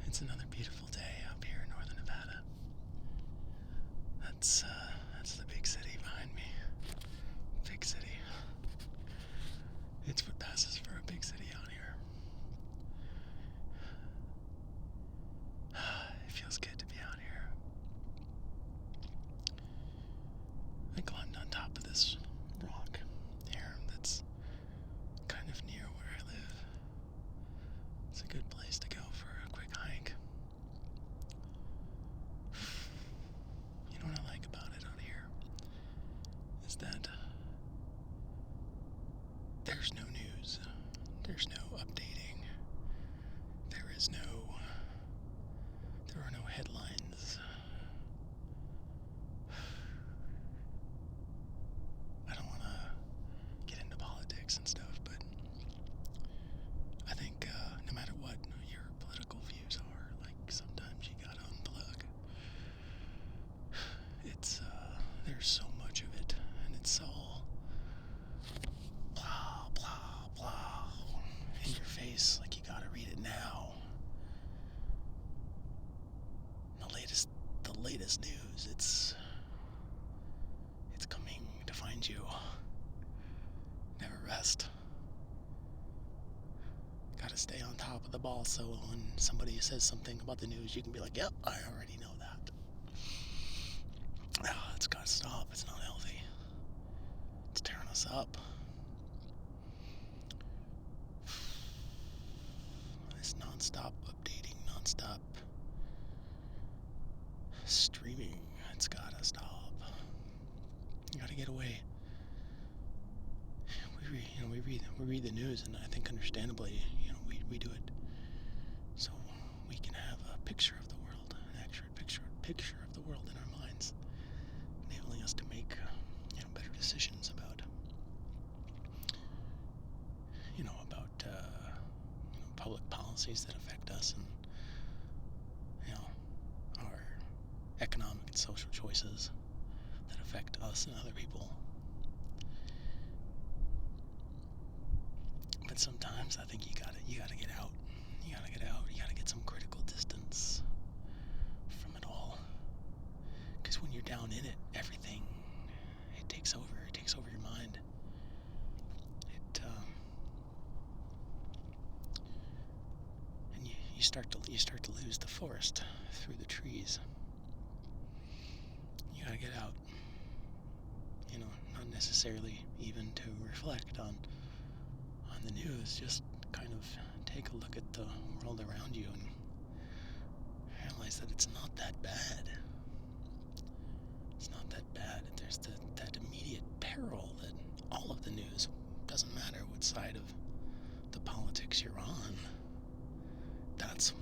It's another beautiful day up here in northern Nevada. That's the big city behind me. Big city. It's what passes for a big city out here. It feels good to be out here. I climbed on top of this rock here that's kind of near where I live. It's a good place to go for a quick hike. You know what I like about it out here is that there's no news. There's no updating. There are no headlines. I don't want to get into politics and stuff, but I think no matter what your political views are, like sometimes you gotta unplug. There's so much of it, and it's all blah blah blah in your face, like you gotta read it now. The latest news, it's coming to find you. Never rest. Gotta stay on top of the ball so when somebody says something about the news, you can be like, yep, I already know that. It's gotta stop. It's not healthy. It's tearing us up. This non-stop updating, non-stop streaming, it's gotta stop. You gotta get away. We read the news, and I think understandably, we do it so we can have a picture of the world, an accurate picture of the world in our minds, enabling us to make better decisions about public policies that affect us, and our economic and social choices that affect us and other people. But sometimes I think you gotta get out. You gotta get some critical distance from it all. Because when you're down in it, everything, it takes over your mind. And you start to lose the forest through the trees. You gotta get out. Not necessarily even to reflect on the news, just kind of take a look at the world around you and realize that it's not that bad. It's not that bad. There's that immediate peril that all of the news, doesn't matter what side of the politics you're on, that's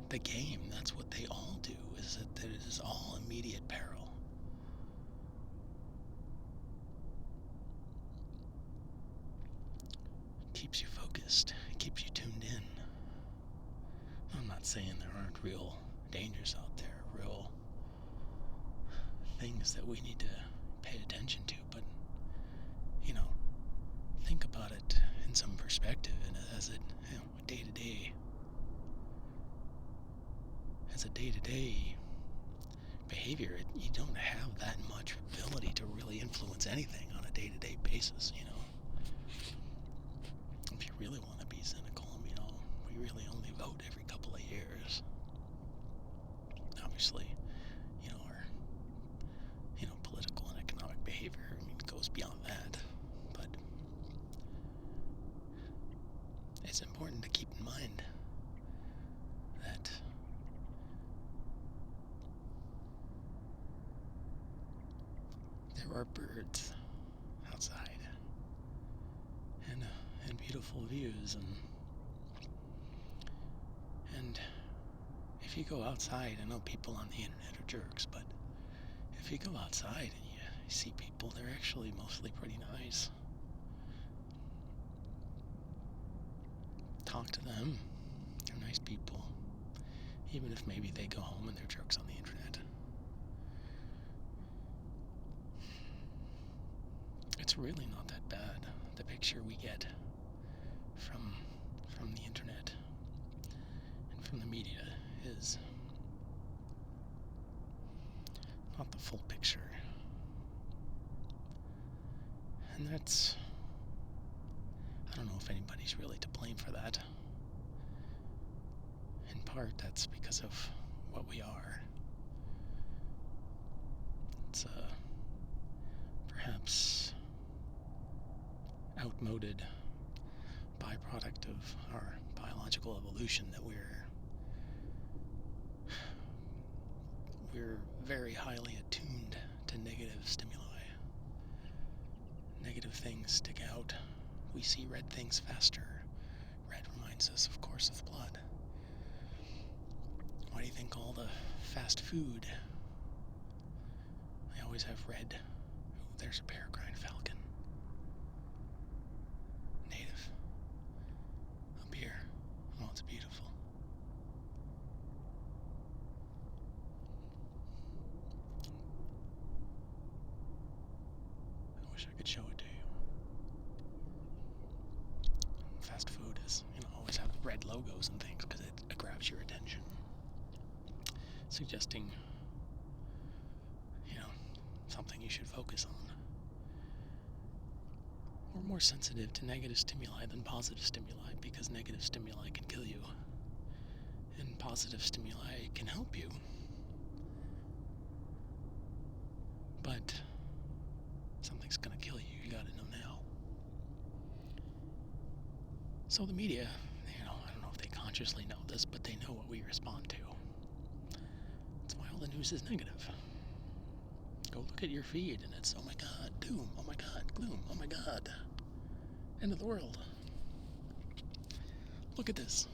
the game. That's what they all do, is that it is all immediate peril. Keeps you focused, keeps you tuned in. I'm not saying there aren't real dangers out there, real things that we need to pay attention to, but think about it in some perspective, and as a day-to-day behavior, you don't have that much ability to really influence anything on a day-to-day basis. If you really want to be cynical, we really only vote every couple of years. Obviously, our political and economic behavior goes beyond that, but it's important to keep in mind that there are birds outside and beautiful views, and if you go outside, I know people on the internet are jerks, but if you go outside and you see people, they're actually mostly pretty nice. Talk to them. They're nice people, even if maybe they go home and they're jerks on the internet. It's really not that bad, the picture we get from the internet and from the media is not the full picture. And that's, I don't know if anybody's really to blame for that. In part, that's because of what we are. It's a perhaps outmoded byproduct of our biological evolution that we're very highly attuned to negative stimuli. Negative things stick out. We see red things faster. Red reminds us, of course, of blood. Why do you think all the fast food, they always have red? Oh, there's a peregrine falcon. Native. Up here. Oh, it's beautiful. I wish I could show it to you. Fast food is, always have red logos and things because it grabs your attention. Suggesting, something you should focus on. We're more sensitive to negative stimuli than positive stimuli because negative stimuli can kill you and positive stimuli can help you. But something's gonna kill you, you gotta know now. So the media, I don't know if they consciously know this, but they know what we respond to. That's why all the news is negative. Go look at your feed and it's, oh my god, doom, oh my god, gloom, oh my god, end of the world. Look at this.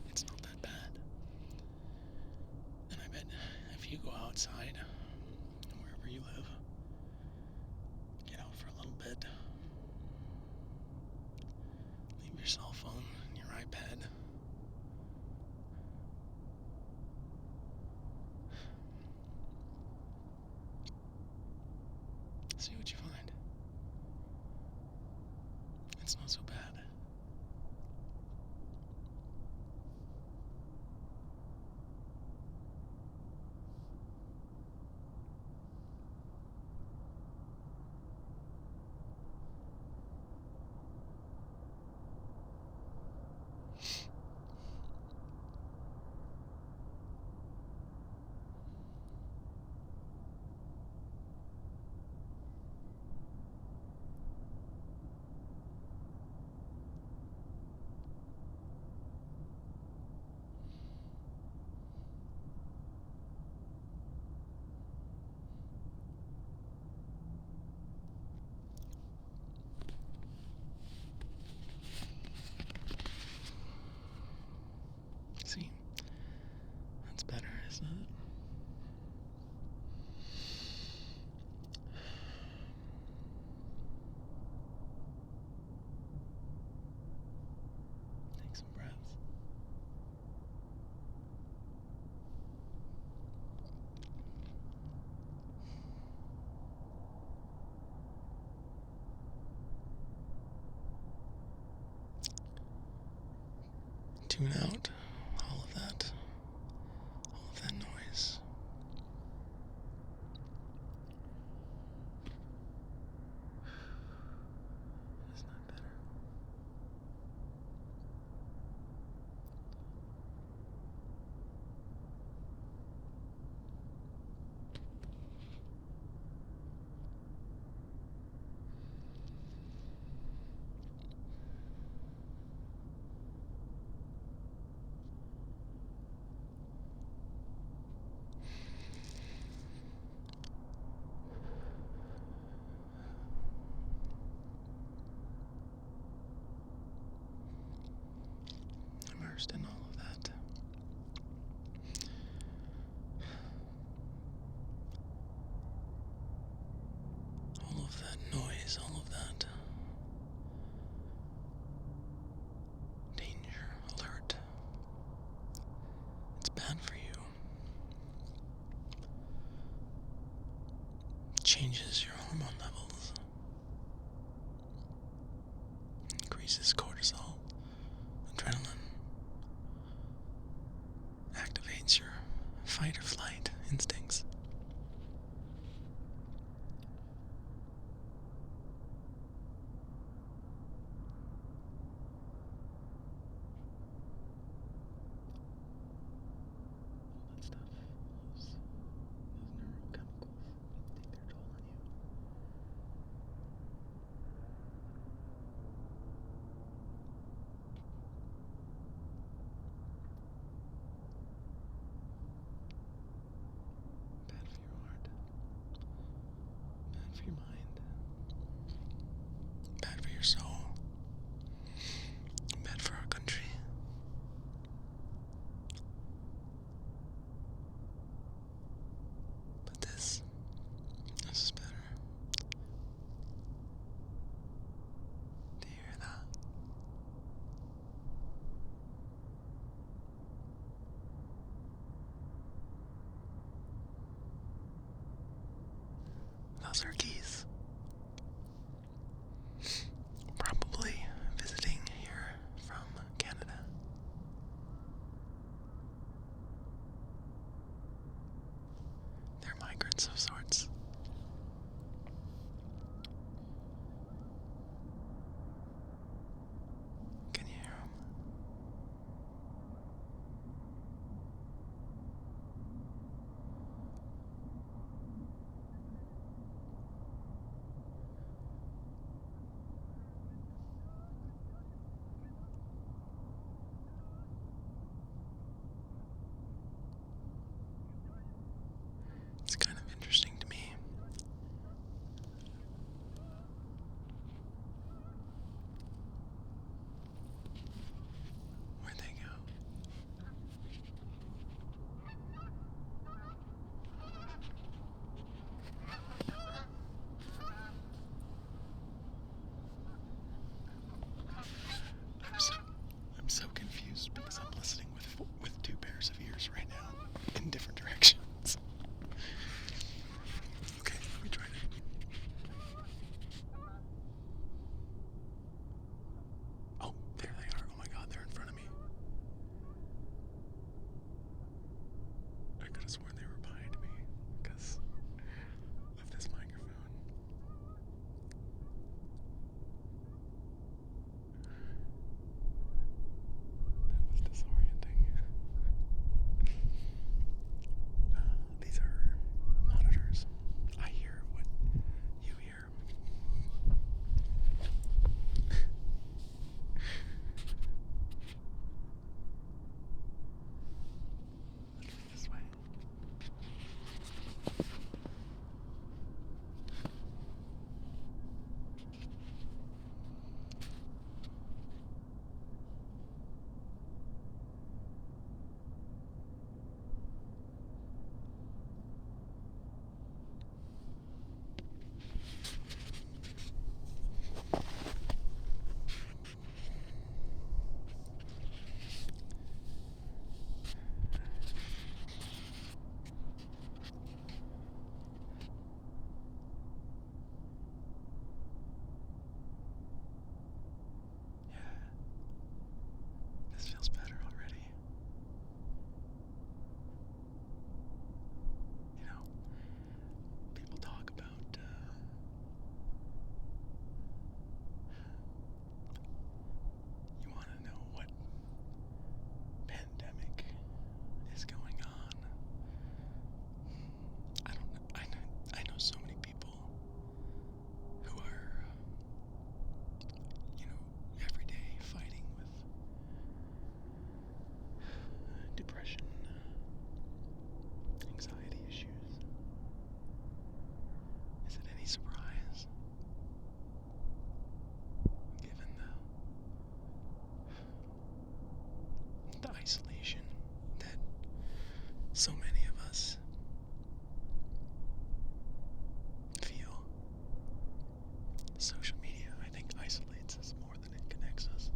It's not that bad. And I bet if you go outside, wherever you live, get out for a little bit, leave your cell phone and your iPad, see what you find. It's not so bad. See? That's better, isn't it? Take some breaths. Tune out all of that noise. Isn't that better? Immersed in all of that. All of that noise, all of that danger, alert. It's bad for you. It changes your hormone levels. Increases cortisol, adrenaline, those are geese. Probably visiting here from Canada. They're migrants of sorts. Can you hear them? It's kind of interesting to me. Where'd they go? I'm so confused because I'm listening with two pairs of ears right now in different directions. Okay, let me try it. Oh, there they are. Oh my god, they're in front of me. I could have sworn they were behind me because of this microphone. That was disorienting. These are monitors. I hear what you hear. This way. This feels better already. You know, people talk about, you want to know what pandemic is going on. I don't know. I know so many people who are, every day fighting with depression, anxiety issues. Is it any surprise, given the isolation that so many of us feel? Social media, I think, isolates us more than it connects us.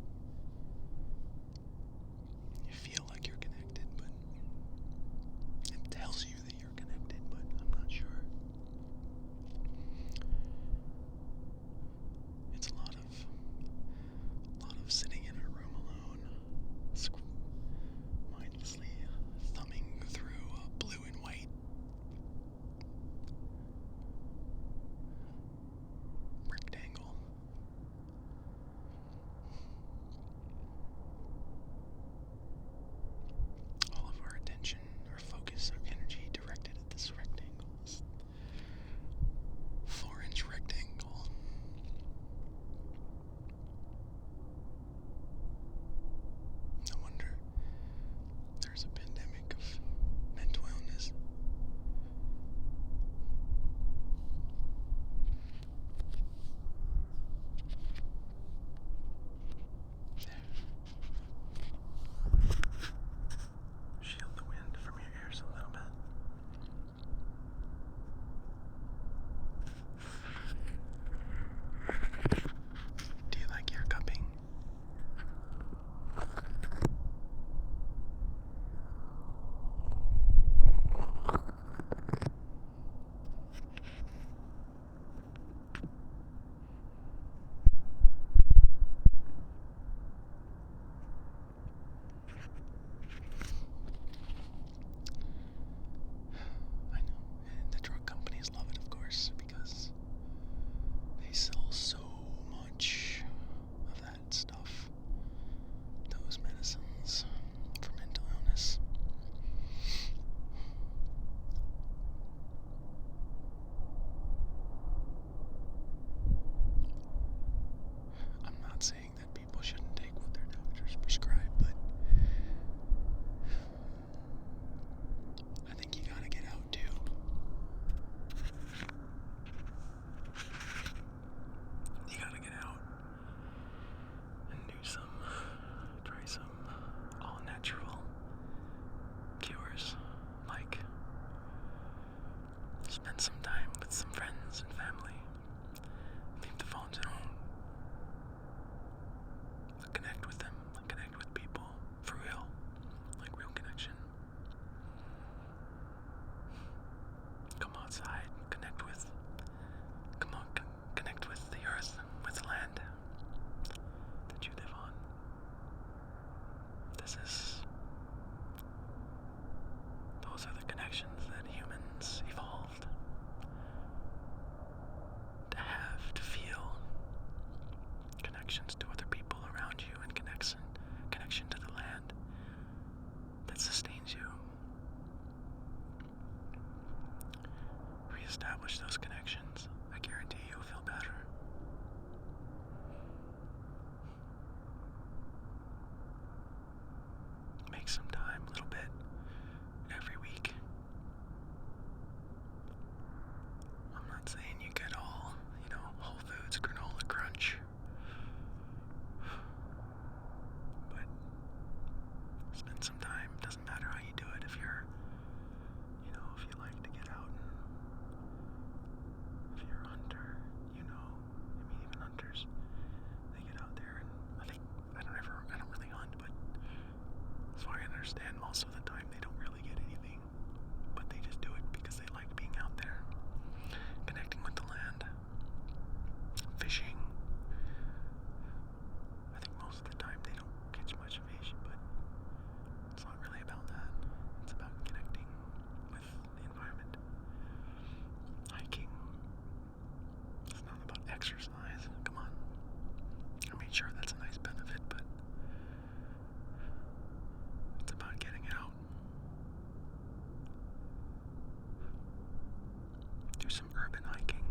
You feel like you're connected, but it tells you that you're connected, but I'm not sure. It's a lot of sitting in a room alone, mindlessly thumbing through a Those are the connections that humans evolved to have, to feel. Connections to other people around you and connection to the land that sustains you. Reestablish those connections. I guarantee you'll feel better. Make some time, a little bit, every week. I'm not saying you get all, Whole Foods, granola crunch. But spend some time. Doesn't matter how you do it. If you're, if you like to get out. If you're a hunter, even hunters, they get out there and I don't really hunt, but as far as I understand, most of the time they don't really get anything, but they just do it because they like being out there, connecting with the land, fishing. I think most of the time they don't catch much fish, but it's not really about that. It's about connecting with the environment. Hiking. It's not about exercise. Come on. I mean, sure, that's a nice benefit, but it's about getting out. Do some urban hiking.